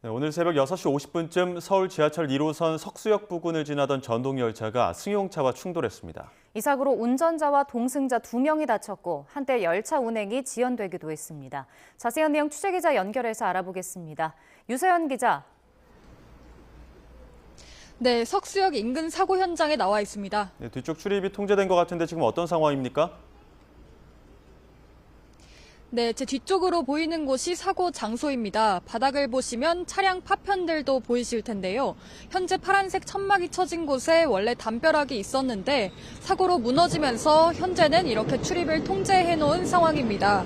네, 오늘 새벽 6시 50분쯤 서울 지하철 1호선 석수역 부근을 지나던 전동열차가 승용차와 충돌했습니다. 이 사고로 운전자와 동승자 2명이 다쳤고 한때 열차 운행이 지연되기도 했습니다. 자세한 내용 취재기자 연결해서 알아보겠습니다. 유서연 기자. 네, 석수역 인근 사고 현장에 나와 있습니다. 네, 뒤쪽 출입이 통제된 것 같은데 지금 어떤 상황입니까? 네, 제 뒤쪽으로 보이는 곳이 사고 장소입니다. 바닥을 보시면 차량 파편들도 보이실 텐데요. 현재 파란색 천막이 쳐진 곳에 원래 담벼락이 있었는데 사고로 무너지면서 현재는 이렇게 출입을 통제해 놓은 상황입니다.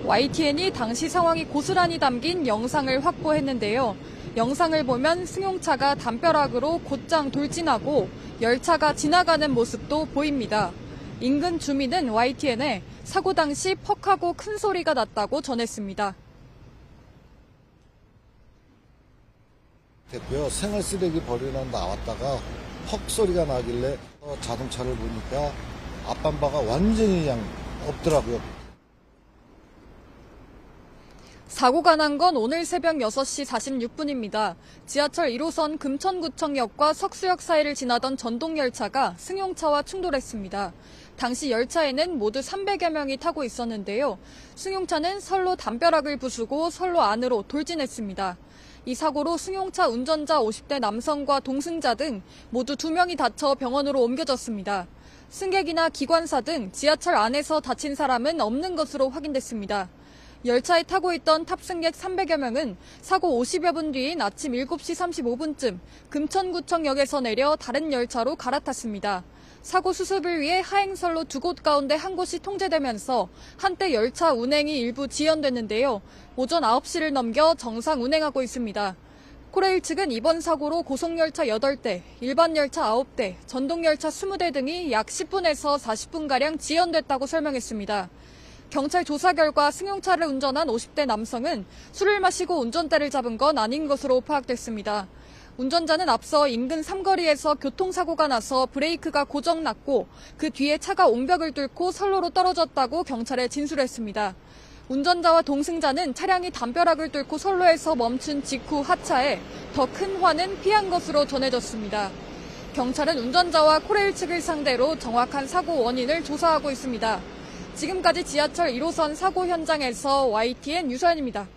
YTN이 당시 상황이 고스란히 담긴 영상을 확보했는데요. 영상을 보면 승용차가 담벼락으로 곧장 돌진하고 열차가 지나가는 모습도 보입니다. 인근 주민은 YTN에 사고 당시 퍽하고 큰 소리가 났다고 전했습니다. 됐고요. 생활 쓰레기 버리러 나왔다가 퍽 소리가 나길래 자동차를 보니까 앞범퍼가 완전히 그냥 없더라고요. 사고가 난 건 오늘 새벽 6시 46분입니다. 지하철 1호선 금천구청역과 석수역 사이를 지나던 전동열차가 승용차와 충돌했습니다. 당시 열차에는 모두 300여 명이 타고 있었는데요. 승용차는 선로 담벼락을 부수고 선로 안으로 돌진했습니다. 이 사고로 승용차 운전자 50대 남성과 동승자 등 모두 2명이 다쳐 병원으로 옮겨졌습니다. 승객이나 기관사 등 지하철 안에서 다친 사람은 없는 것으로 확인됐습니다. 열차에 타고 있던 탑승객 300여 명은 사고 50여 분 뒤인 아침 7시 35분쯤 금천구청역에서 내려 다른 열차로 갈아탔습니다. 사고 수습을 위해 하행선로 2곳 가운데 한 곳이 통제되면서 한때 열차 운행이 일부 지연됐는데요. 오전 9시를 넘겨 정상 운행하고 있습니다. 코레일 측은 이번 사고로 고속열차 8대, 일반 열차 9대, 전동열차 20대 등이 약 10분에서 40분가량 지연됐다고 설명했습니다. 경찰 조사 결과 승용차를 운전한 50대 남성은 술을 마시고 운전대를 잡은 건 아닌 것으로 파악됐습니다. 운전자는 앞서 인근 삼거리에서 교통사고가 나서 브레이크가 고장났고 그 뒤에 차가 옹벽을 뚫고 선로로 떨어졌다고 경찰에 진술했습니다. 운전자와 동승자는 차량이 담벼락을 뚫고 선로에서 멈춘 직후 하차해 더 큰 화는 피한 것으로 전해졌습니다. 경찰은 운전자와 코레일 측을 상대로 정확한 사고 원인을 조사하고 있습니다. 지금까지 지하철 1호선 사고 현장에서 YTN 유서연입니다.